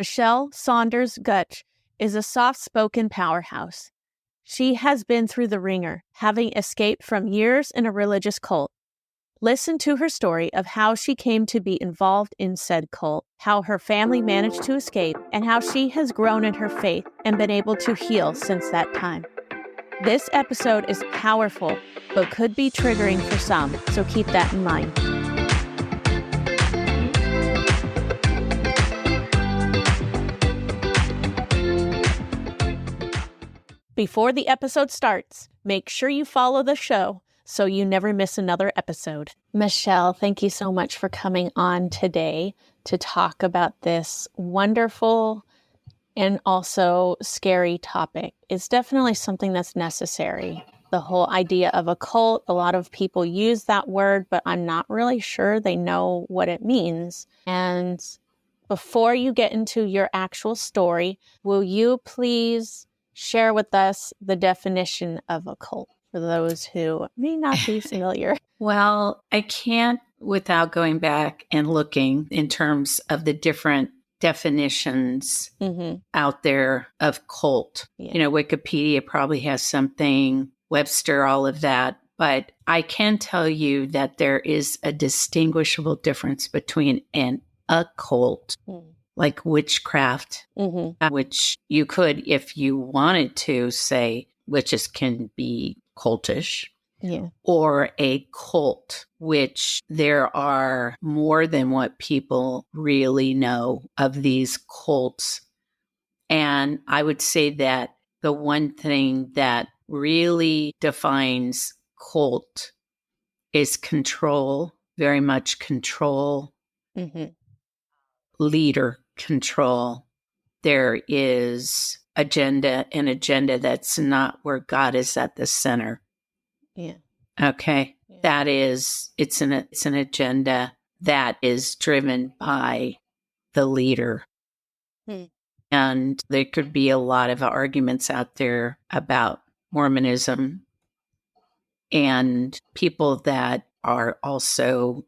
Mischelle Saunders-Gottsch is a soft-spoken powerhouse. She has been through the ringer, having escaped from years in a religious cult. Listen to her story of how she came to be involved in said cult, how her family managed to escape, and how she has grown in her faith and been able to heal since that time. This episode is powerful, but could be triggering for some, so keep that in mind. Before the episode starts, make sure you follow the show so you never miss another episode. Mischelle, thank you so much for coming on today to talk about this wonderful and also scary topic. It's definitely something that's necessary. The whole idea of a cult, a lot of people use that word, but I'm not really sure they know what it means. And before you get into your actual story, will you please share with us the definition of a cult for those who may not be familiar? Well, I can't without going back and looking in terms of the different definitions out there of cult. Yeah. You know, Wikipedia probably has something, Webster, all of that. But I can tell you that there is a distinguishable difference between an occult, like witchcraft, which you could, if you wanted to, say witches can be cultish, or a cult, which there are more than what people really know of these cults. And I would say that the one thing that really defines cult is control, very much control, leader control. There is an agenda that's not where God is at the center. Yeah. Okay. Yeah. That is, it's an agenda that is driven by the leader. And there could be a lot of arguments out there about Mormonism and people that are also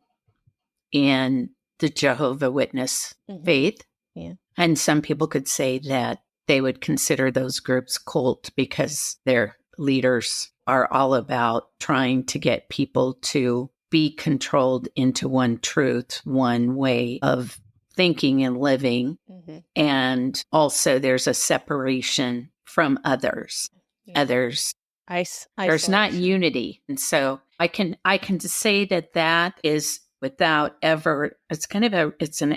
in the Jehovah's Witness faith. Yeah. And some people could say that they would consider those groups cult because their leaders are all about trying to get people to be controlled into one truth, one way of thinking and living. And also there's a separation from others. There's not unity. And so I can say that is without ever,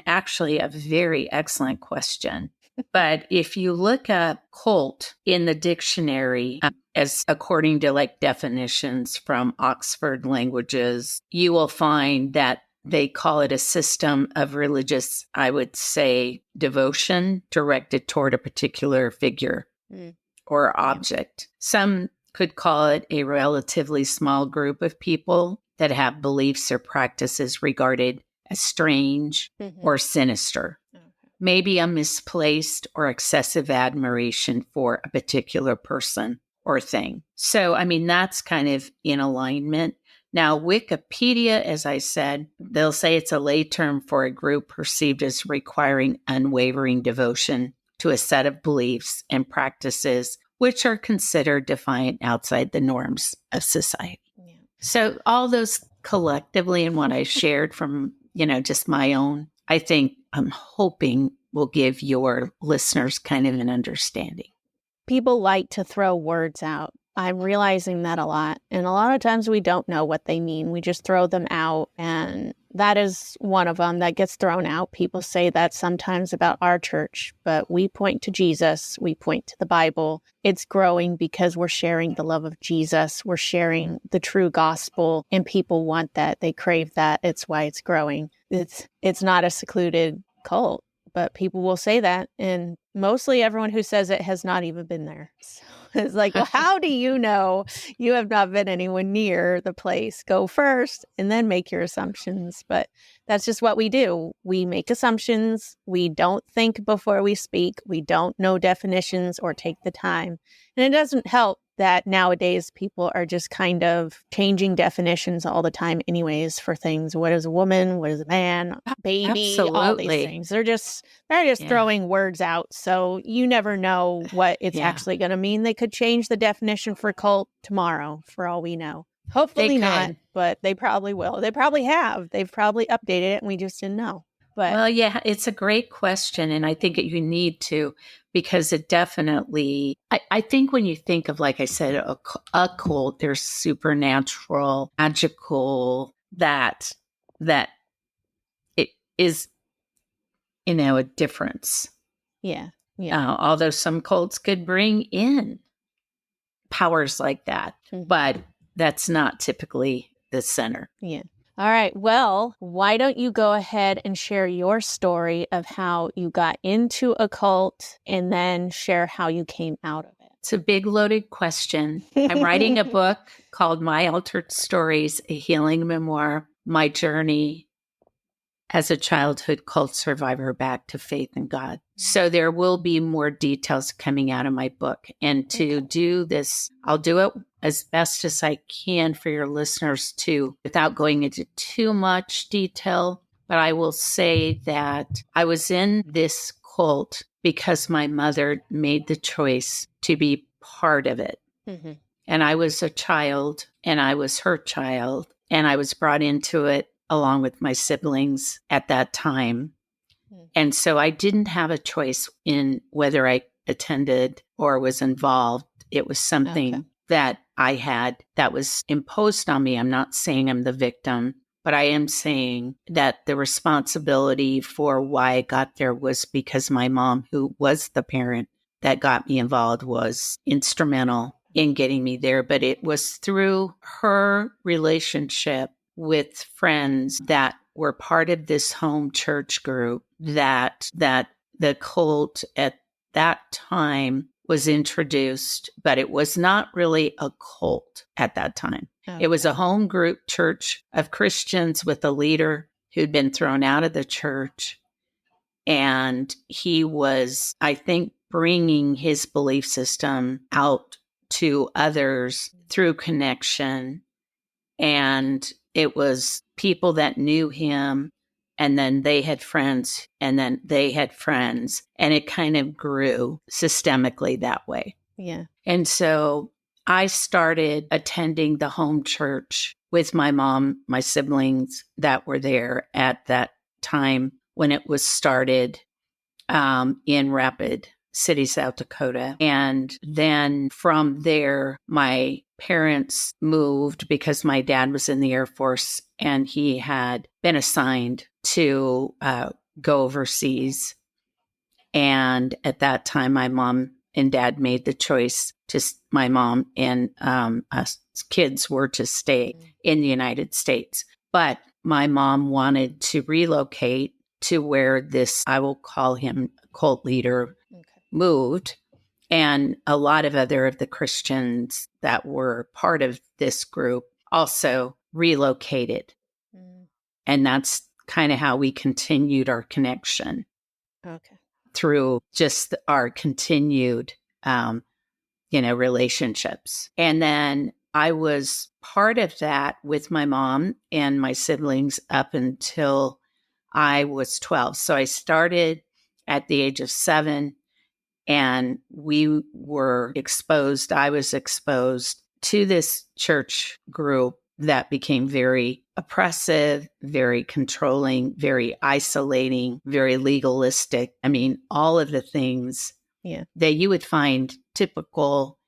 actually a very excellent question. But if you look up cult in the dictionary, as according to like definitions from Oxford Languages, you will find that they call it a system of religious, I would say, devotion directed toward a particular figure or object. Some could call it a relatively small group of people that have beliefs or practices regarded as strange or sinister. Maybe a misplaced or excessive admiration for a particular person or thing. So, I mean, that's kind of in alignment. Now, Wikipedia, as I said, they'll say it's a lay term for a group perceived as requiring unwavering devotion to a set of beliefs and practices which are considered defiant outside the norms of society. Yeah. So all those collectively and what I shared from, just my own, I'm hoping will give your listeners kind of an understanding. People like to throw words out. I'm realizing that a lot. And a lot of times we don't know what they mean. We just throw them out. And that is one of them that gets thrown out. People say that sometimes about our church, but we point to Jesus. We point to the Bible. It's growing because we're sharing the love of Jesus. We're sharing the true gospel, and people want that. They crave that. It's why it's growing. It's not a secluded cult, but people will say that. And mostly everyone who says it has not even been there. So it's like, well, how do you know? You have not been anywhere near the place. Go first and then make your assumptions. But that's just what we do. We make assumptions. We don't think before we speak. We don't know definitions or take the time. And it doesn't help that nowadays people are just kind of changing definitions all the time anyways for things. What is a woman? What is a man? Baby? All these Absolutely. things. They're just Yeah. throwing words out. So you never know what it's Yeah. actually going to mean. They could change the definition for cult tomorrow for all we know. Hopefully not, could. but they probably will. They probably have. They've probably updated it and we just didn't know. But Well, yeah, it's a great question. And I think you need to, because it definitely, I think when you think of, like I said, a cult, there's supernatural, magical, that it is, a difference. yeah. Yeah. Although some cults could bring in powers like that, but that's not typically the center. Yeah. All right. Well, why don't you go ahead and share your story of how you got into a cult and then share how you came out of it? It's a big loaded question. I'm writing a book called My Altered Stories, a healing memoir, my journey as a childhood cult survivor back to faith in God. So there will be more details coming out of my book. And to do this, I'll do it as best as I can for your listeners too, without going into too much detail. But I will say that I was in this cult because my mother made the choice to be part of it. Mm-hmm. And I was a child and I was her child and I was brought into it along with my siblings at that time. And so I didn't have a choice in whether I attended or was involved. It was something that I had that was imposed on me. I'm not saying I'm the victim, but I am saying that the responsibility for why I got there was because my mom, who was the parent that got me involved, was instrumental in getting me there. But it was through her relationship with friends that were part of this home church group that the cult at that time was introduced, but it was not really a cult at that time. Okay. It was a home group church of Christians with a leader who'd been thrown out of the church. And he was, I think, bringing his belief system out to others through connection. And it was people that knew him, and then they had friends, and then they had friends, and it kind of grew systemically that way. Yeah. And so I started attending the home church with my mom, my siblings that were there at that time when it was started in Rapid City, South Dakota. And then from there, my parents moved because my dad was in the Air Force and he had been assigned to go overseas. And at that time, my mom and dad made the choice my mom and us kids were to stay in the United States. But my mom wanted to relocate to where this, I will call him cult leader, moved. And a lot of other of the Christians that were part of this group also relocated. And that's kind of how we continued our connection through just our continued, relationships. And then I was part of that with my mom and my siblings up until I was 12. So I started at the age of 7. And we were exposed, I was exposed to this church group that became very oppressive, very controlling, very isolating, very legalistic. I mean, all of the things that you would find typical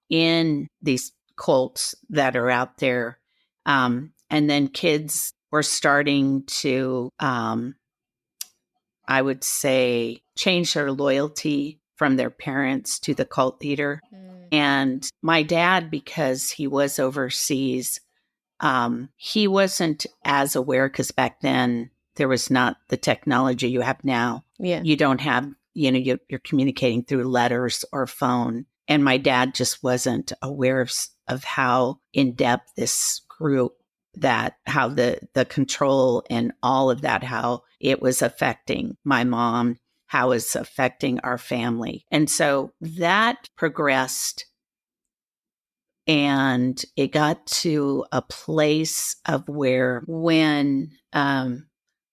in these cults that are out there. And then kids were starting to, I would say, change their loyalty from their parents to the cult leader. And my dad, because he was overseas, he wasn't as aware because back then there was not the technology you have now. Yeah. You don't have, you're communicating through letters or phone. And my dad just wasn't aware of how in depth this group, how the control and all of that, how it was affecting my mom, how it's affecting our family. And so that progressed And it got to a place of where when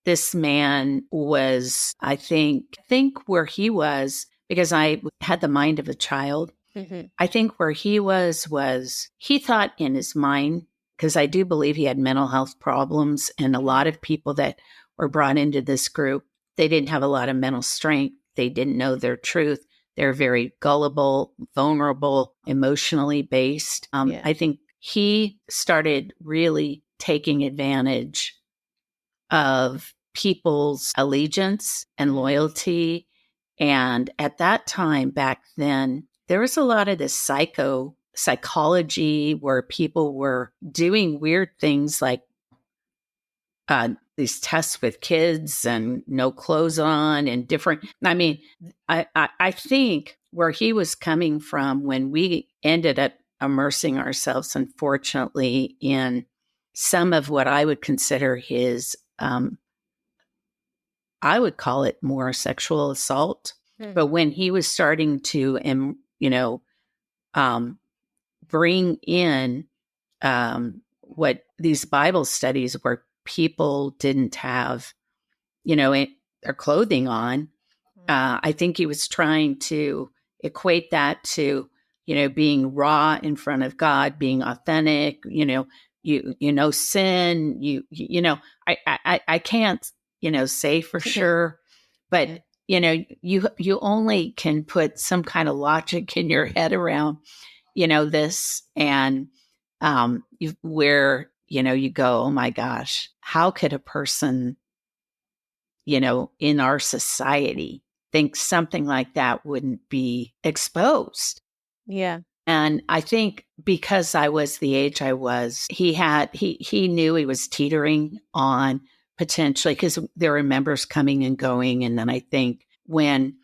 this man was, I think where he was, because I had the mind of a child. I think where he was he thought in his mind, because I do believe he had mental health problems, and a lot of people that were brought into this group, they didn't have a lot of mental strength. They didn't know their truth. They're very gullible, vulnerable, emotionally based. Yeah. I think he started really taking advantage of people's allegiance and loyalty. And at that time, back then, there was a lot of this psychology where people were doing weird things like these tests with kids and no clothes on and different. I mean, I think where he was coming from when we ended up immersing ourselves, unfortunately, in some of what I would consider his, I would call it more sexual assault. But when he was starting to, bring in what these Bible studies where people didn't have, their clothing on, I think he was trying to equate that to, being raw in front of God, being authentic, sin, I can't, say for sure, but you only can put some kind of logic in your head around, this, and where, you go, oh my gosh, how could a person, in our society think something like that wouldn't be exposed? Yeah. And I think because I was the age I was, he knew he was teetering on potentially, because there were members coming and going. And then I think when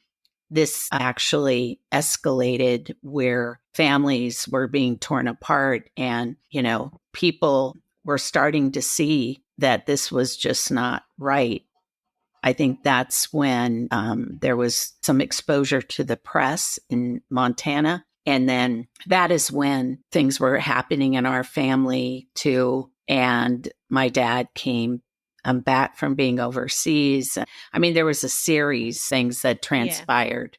this actually escalated where families were being torn apart and, people were starting to see that this was just not right. I think that's when there was some exposure to the press in Montana. And then that is when things were happening in our family too. And my dad came back from being overseas. I mean, there was a series of things that transpired.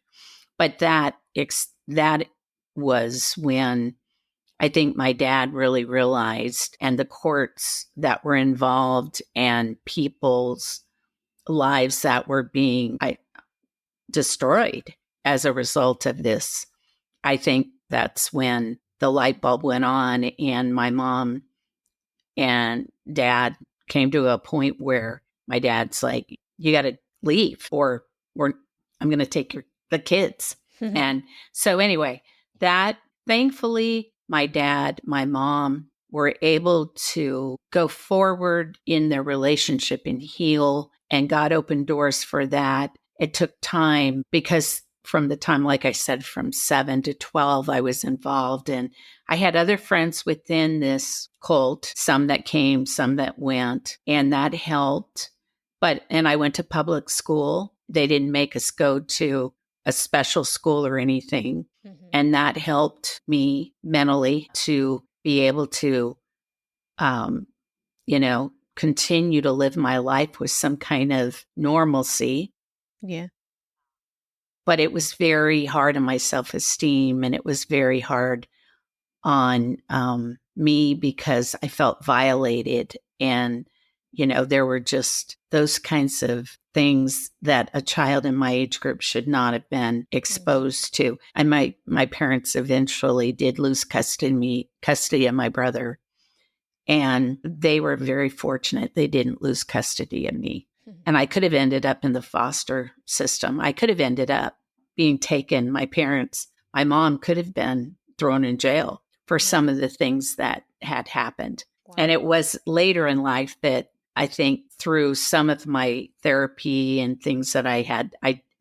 But that was when I think my dad really realized, and the courts that were involved and people's lives that were being destroyed as a result of this. I think that's when the light bulb went on, and my mom and dad came to a point where my dad's like, you got to leave or I'm going to take the kids. And so anyway, that thankfully my dad, my mom were able to go forward in their relationship and heal, and God opened doors for that. It took time because from the time, like I said, from 7 to 12, I was involved, and I had other friends within this cult, some that came, some that went, and that helped. And I went to public school. They didn't make us go to a special school or anything. And that helped me mentally to be able to, continue to live my life with some kind of normalcy. Yeah. But it was very hard on my self-esteem, and it was very hard on me because I felt violated. And, there were just those kinds of things that a child in my age group should not have been exposed to. And my parents eventually did lose custody of my brother. And they were very fortunate they didn't lose custody of me. And I could have ended up in the foster system. I could have ended up being taken. My mom could have been thrown in jail for some of the things that had happened. Wow. And it was later in life that I think through some of my therapy and things that I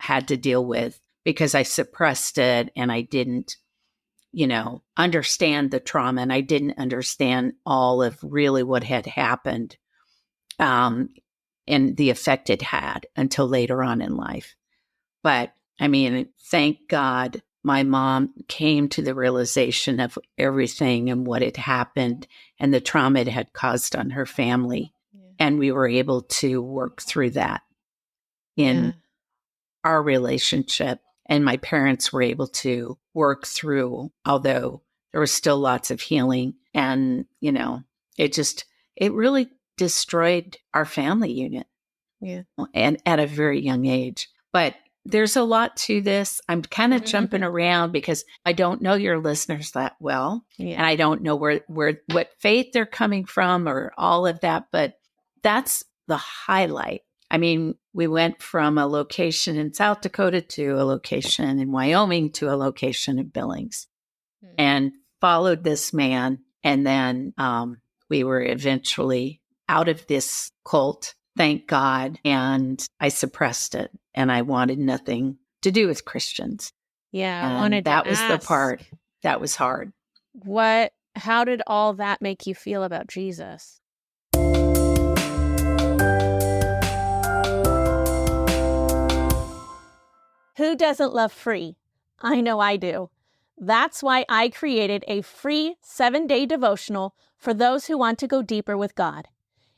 had to deal with, because I suppressed it and I didn't, understand the trauma, and I didn't understand all of really what had happened. And the effect it had until later on in life. But I mean, thank God my mom came to the realization of everything and what had happened and the trauma it had caused on her family. Yeah. And we were able to work through that in our relationship. And my parents were able to work through, although there was still lots of healing. And, it really destroyed our family unit. Yeah. And at a very young age. But there's a lot to this. I'm kind of jumping around because I don't know your listeners that well. Yeah. And I don't know where what faith they're coming from or all of that. But that's the highlight. I mean, we went from a location in South Dakota to a location in Wyoming to a location in Billings and followed this man. And then we were eventually out of this cult, thank God. And I suppressed it and I wanted nothing to do with Christians. Yeah. And I wanted that to was the ask, part that was hard. how did all that make you feel about Jesus? Who doesn't love free? I know I do. That's why I created a free 7-day devotional for those who want to go deeper with God.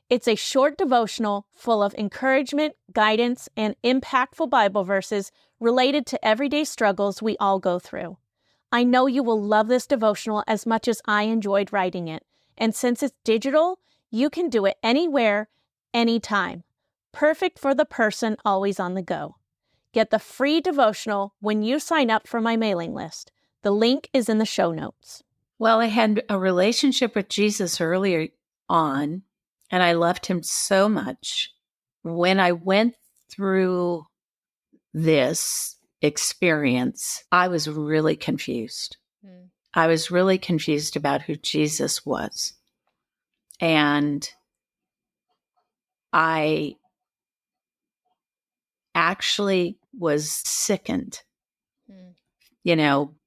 It's a short devotional full of encouragement, guidance, and impactful Bible verses related to everyday struggles we all go through. I know you will love this devotional as much as I enjoyed writing it. And since it's digital, you can do it anywhere, anytime. Perfect for the person always on the go. Get the free devotional when you sign up for my mailing list. The link is in the show notes. Well, I had a relationship with Jesus earlier on, and I loved him so much. When I went through this experience, I was really confused. I was really confused about who Jesus was. And I actually was sickened,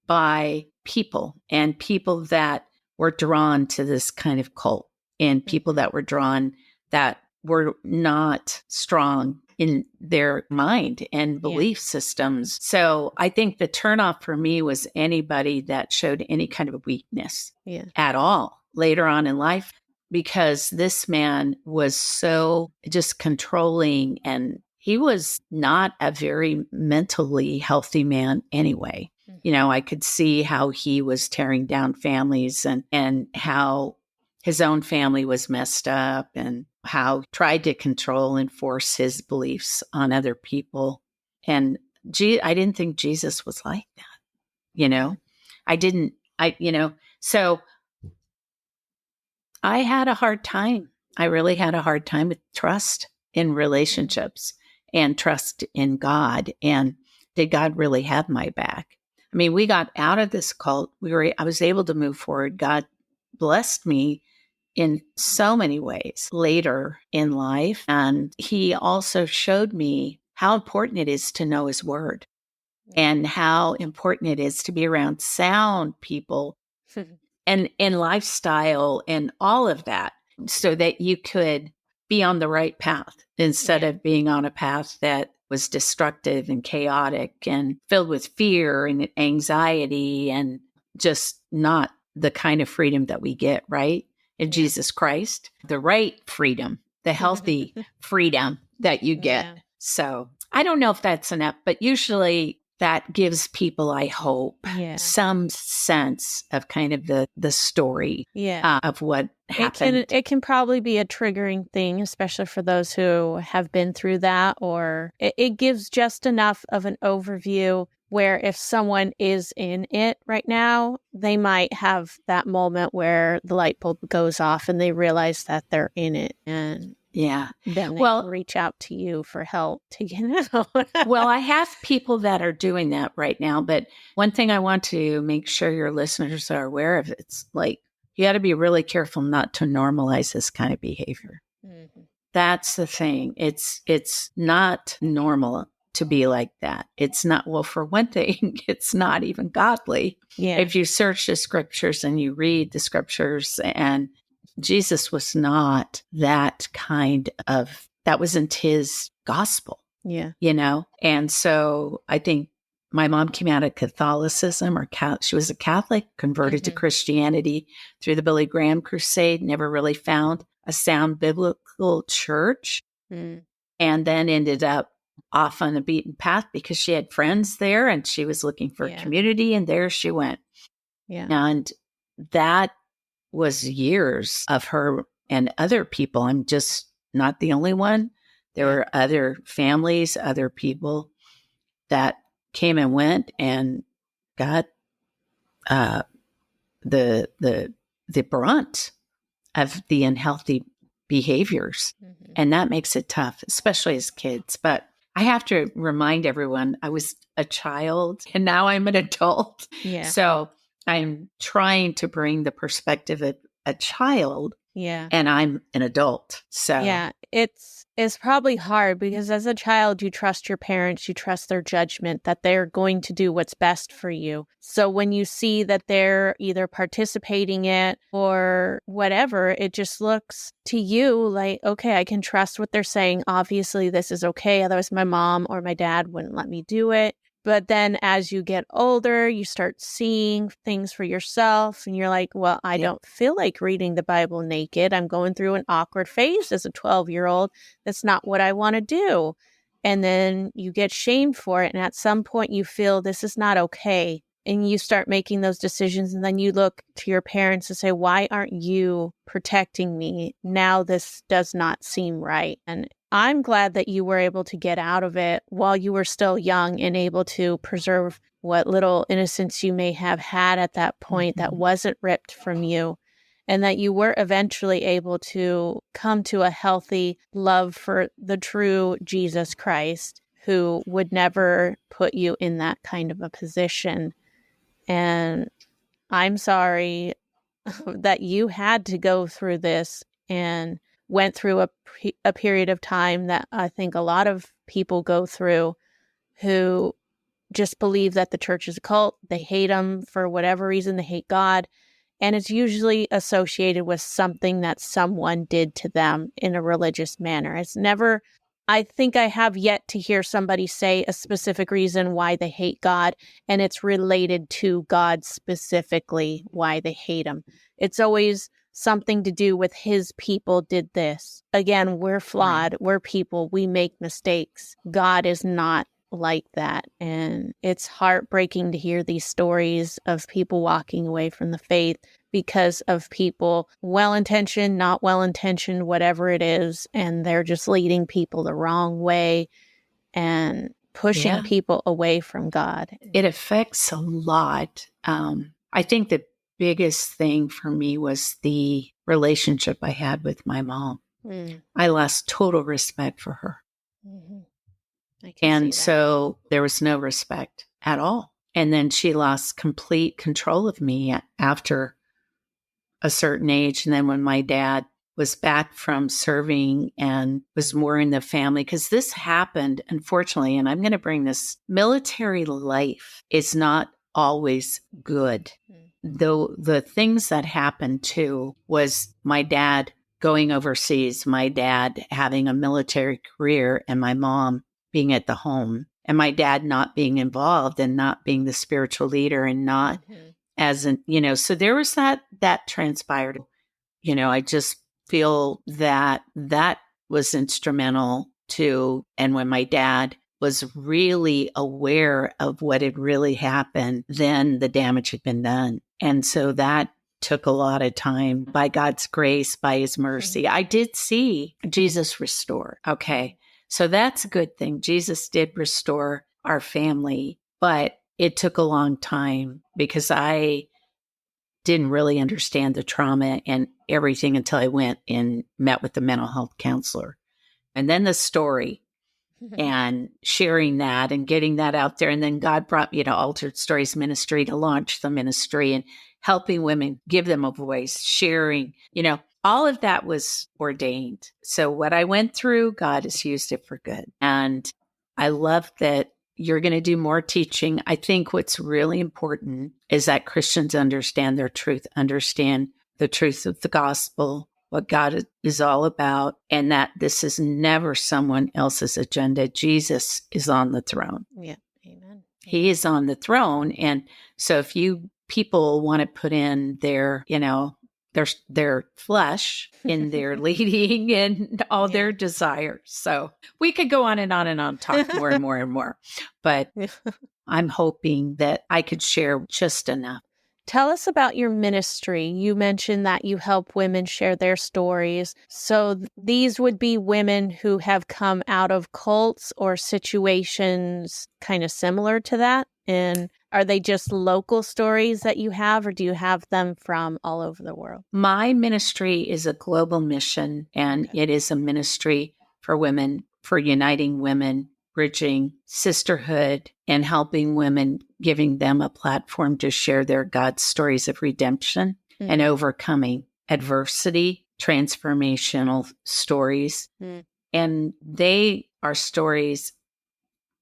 by people and people that were drawn to this kind of cult and people that were drawn that were not strong in their mind and belief systems. So I think the turnoff for me was anybody that showed any kind of weakness at all later on in life, because this man was so just controlling and he was not a very mentally healthy man anyway. I could see how he was tearing down families and how his own family was messed up and how he tried to control and force his beliefs on other people. And I didn't think Jesus was like that. So I had a hard time. I really had a hard time with trust in relationships and trust in God. And did God really have my back? I mean, we got out of this cult. I was able to move forward. God blessed me in so many ways later in life. And he also showed me how important it is to know his word and how important it is to be around sound people and lifestyle and all of that so that you could be on the right path instead of being on a path that was destructive and chaotic and filled with fear and anxiety and just not the kind of freedom that we get, right? In Jesus Christ, the right freedom, the healthy freedom that you get. Yeah. So I don't know if that's enough, but usually that gives people, I hope, some sense of kind of the story of what happened. It can probably be a triggering thing, especially for those who have been through that, or it gives just enough of an overview where if someone is in it right now, they might have that moment where the light bulb goes off and they realize that they're in it. And then they can reach out to you for help to get out. Well, I have people that are doing that right now. But one thing I want to make sure your listeners are aware of, it's like, you got to be really careful not to normalize this kind of behavior. Mm-hmm. That's the thing. It's not normal to be like that. It's not, well, for one thing, it's not even godly. Yeah. If you search the scriptures and you read the scriptures, and Jesus was not that that wasn't his gospel. Yeah. And so I think my mom came out of Catholicism, she was a Catholic, converted to Christianity through the Billy Graham crusade, never really found a sound biblical church, and then ended up off on the beaten path because she had friends there and she was looking for community, and there she went. Yeah. And that was years of her and other people. I'm just not the only one. There were other families, other people that came and went and got the brunt of the unhealthy behaviors. And that makes it tough, especially as kids. But I have to remind everyone, I was a child and now I'm an adult. Yeah. So I'm trying to bring the perspective of a child. Yeah. And I'm an adult. So yeah, it's probably hard because as a child, you trust your parents, you trust their judgment that they're going to do what's best for you. So when you see that they're either participating in it or whatever, it just looks to you like, okay, I can trust what they're saying. Obviously, this is okay. Otherwise, my mom or my dad wouldn't let me do it. But then as you get older, you start seeing things for yourself and you're like, well, I don't feel like reading the Bible naked. I'm going through an awkward phase as a 12-year-old. That's not what I want to do. And then you get shamed for it. And at some point you feel this is not okay. And you start making those decisions. And then you look to your parents and say, why aren't you protecting me? Now this does not seem right. And I'm glad that you were able to get out of it while you were still young and able to preserve what little innocence you may have had at that point that wasn't ripped from you, and that you were eventually able to come to a healthy love for the true Jesus Christ, who would never put you in that kind of a position. And I'm sorry that you had to go through this and went through a period of time that I think a lot of people go through who just believe that the church is a cult. They hate them for whatever reason. They hate God. And it's usually associated with something that someone did to them in a religious manner. It's never, I think I have yet to hear somebody say a specific reason why they hate God, and it's related to God specifically, why they hate him. It's always something to do with his people did this. Again, we're flawed. Right. We're people. We make mistakes. God is not like that. And it's heartbreaking to hear these stories of people walking away from the faith because of people, well-intentioned, not well-intentioned, whatever it is, and they're just leading people the wrong way and pushing people away from God. It affects a lot. I think the biggest thing for me was the relationship I had with my mom. I lost total respect for her. And so there was no respect at all. And then she lost complete control of me after a certain age. And then when my dad was back from serving and was more in the family, because this happened, unfortunately, and I'm going to bring this, military life is not always good. Though the things that happened too was my dad going overseas, my dad having a military career, and my mom being at the home, and my dad not being involved and not being the spiritual leader and not as an, so there was that transpired. I just feel that was instrumental too. And when my dad was really aware of what had really happened, then the damage had been done. And so that took a lot of time. By God's grace, by his mercy, I did see Jesus restore. Okay. So that's a good thing. Jesus did restore our family, but it took a long time because I didn't really understand the trauma and everything until I went and met with the mental health counselor. And then the story and sharing that and getting that out there. And then God brought me to Altered Stories Ministry to launch the ministry and helping women, give them a voice, sharing, all of that was ordained. So what I went through, God has used it for good. And I love that you're going to do more teaching. I think what's really important is that Christians understand their truth, understand the truth of the gospel, what God is all about, and that this is never someone else's agenda. Jesus is on the throne. Yeah. Amen. He is on the throne. And so if you people want to put in their, their flesh in their leading and all their desires. So we could go on and on and on, talk more and more and more. But I'm hoping that I could share just enough. Tell us about your ministry. You mentioned that you help women share their stories. So these would be women who have come out of cults or situations kind of similar to that. And are they just local stories that you have, or do you have them from all over the world? My ministry is a global mission, and it is a ministry for women, for uniting women, bridging sisterhood, and helping women, giving them a platform to share their God stories of redemption and overcoming adversity, transformational stories. And they are stories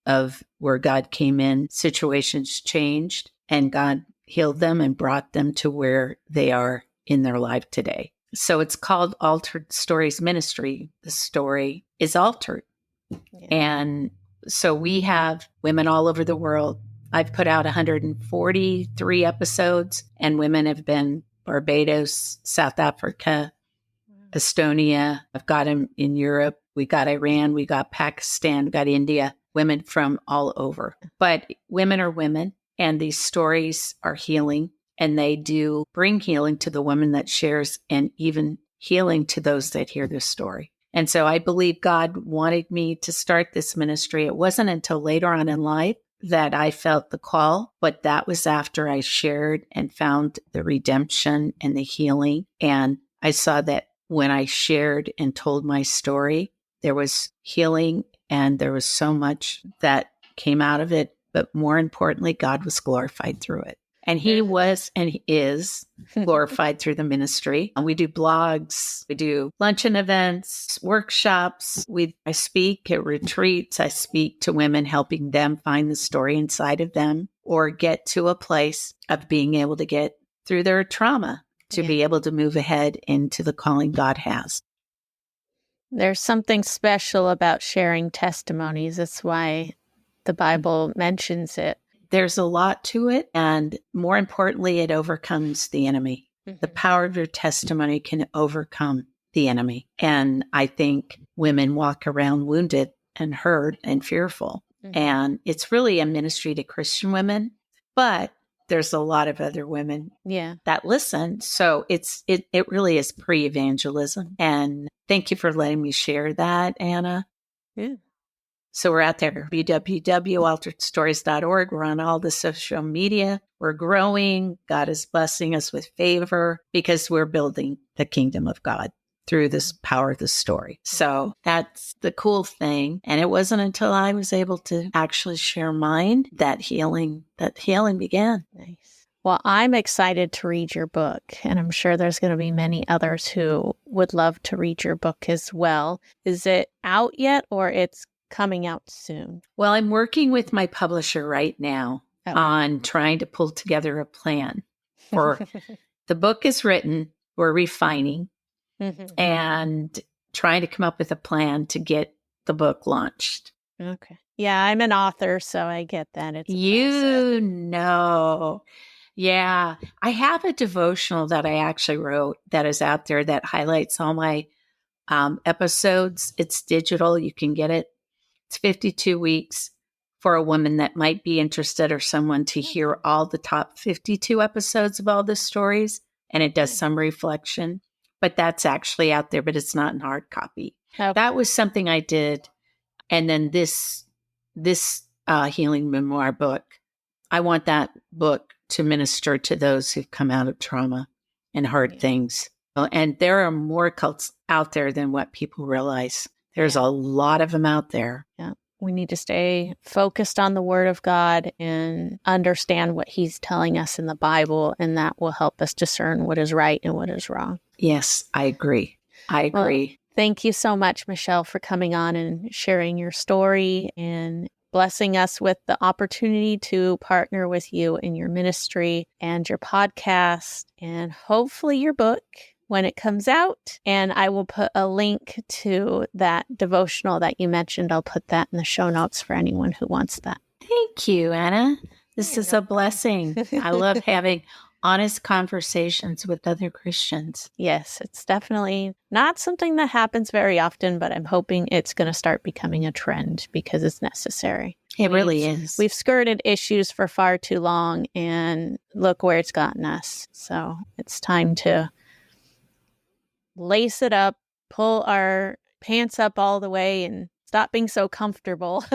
of where God came in, situations changed, and God healed them and brought them to where they are in their life today. So it's called Altered Stories Ministry. The story is altered. And so we have women all over the world. I've put out 143 episodes, and women have been Barbados, South Africa, Estonia. I've got them in Europe. We got Iran. We got Pakistan. We got India. Women from all over. But women are women, and these stories are healing, and they do bring healing to the woman that shares, and even healing to those that hear this story. And so I believe God wanted me to start this ministry. It wasn't until later on in life that I felt the call, but that was after I shared and found the redemption and the healing. And I saw that when I shared and told my story, there was healing and there was so much that came out of it. But more importantly, God was glorified through it. And he was and he is glorified through the ministry. And we do blogs, we do luncheon events, workshops. I speak at retreats. I speak to women, helping them find the story inside of them or get to a place of being able to get through their trauma to be able to move ahead into the calling God has. There's something special about sharing testimonies. That's why the Bible mentions it. There's a lot to it, and more importantly, it overcomes the enemy. The power of your testimony can overcome the enemy. And I think women walk around wounded and hurt and fearful. And it's really a ministry to Christian women, but there's a lot of other women that listen. So it really is pre-evangelism. And thank you for letting me share that, Anna. Yeah. So we're out there, www.alteredstories.org. We're on all the social media. We're growing. God is blessing us with favor because we're building the kingdom of God through this power of the story. So that's the cool thing. And it wasn't until I was able to actually share mine that healing began. Nice. Well, I'm excited to read your book, and I'm sure there's going to be many others who would love to read your book as well. Is it out yet, or it's coming out soon? Well, I'm working with my publisher right now on trying to pull together a plan for the book is written. We're refining and trying to come up with a plan to get the book launched. Okay. Yeah, I'm an author, so I get that. It's Yeah. I have a devotional that I actually wrote that is out there that highlights all my episodes. It's digital. You can get it. It's 52 weeks for a woman that might be interested or someone to hear all the top 52 episodes of all the stories. And it does some reflection, but that's actually out there, but it's not in hard copy. Okay. That was something I did. And then this healing memoir book, I want that book to minister to those who've come out of trauma and hard things. And there are more cults out there than what people realize. There's a lot of them out there. Yeah. We need to stay focused on the Word of God and understand what He's telling us in the Bible, and that will help us discern what is right and what is wrong. Yes, I agree. Well, thank you so much, Mischelle, for coming on and sharing your story and blessing us with the opportunity to partner with you in your ministry and your podcast and hopefully your book when it comes out. And I will put a link to that devotional that you mentioned. I'll put that in the show notes for anyone who wants that. Thank you, Anna. This is a blessing. I love having honest conversations with other Christians. Yes, it's definitely not something that happens very often, but I'm hoping it's going to start becoming a trend because it's necessary. It really is. We've skirted issues for far too long, and look where it's gotten us. So it's time to lace it up, pull our pants up all the way, and stop being so comfortable.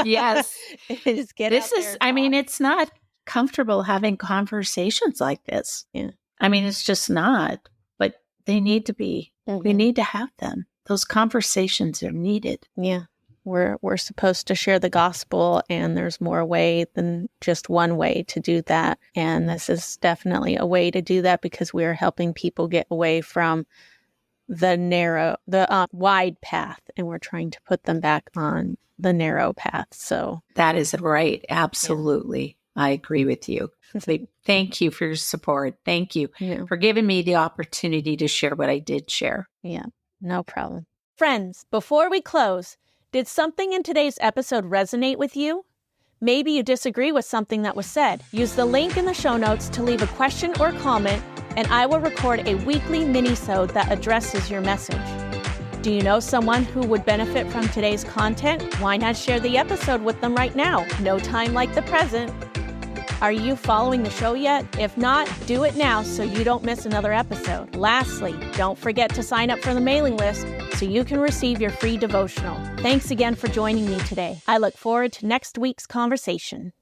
Yes. Just get This out is, there and I mean, talk. it's not comfortable having conversations like this. Yeah. I mean, it's just not, but they need to be. We need to have them. Those conversations are needed. Yeah. We're supposed to share the gospel, and there's more way than just one way to do that. And this is definitely a way to do that because we are helping people get away from the wide path, and we're trying to put them back on the narrow path. So that is right. Absolutely. Yeah. I agree with you. Thank you for your support. Thank you for giving me the opportunity to share what I did share. Yeah, no problem. Friends, before we close, did something in today's episode resonate with you? Maybe you disagree with something that was said. Use the link in the show notes to leave a question or comment, and I will record a weekly mini-sode that addresses your message. Do you know someone who would benefit from today's content? Why not share the episode with them right now? No time like the present. Are you following the show yet? If not, do it now so you don't miss another episode. Lastly, don't forget to sign up for the mailing list so you can receive your free devotional. Thanks again for joining me today. I look forward to next week's conversation.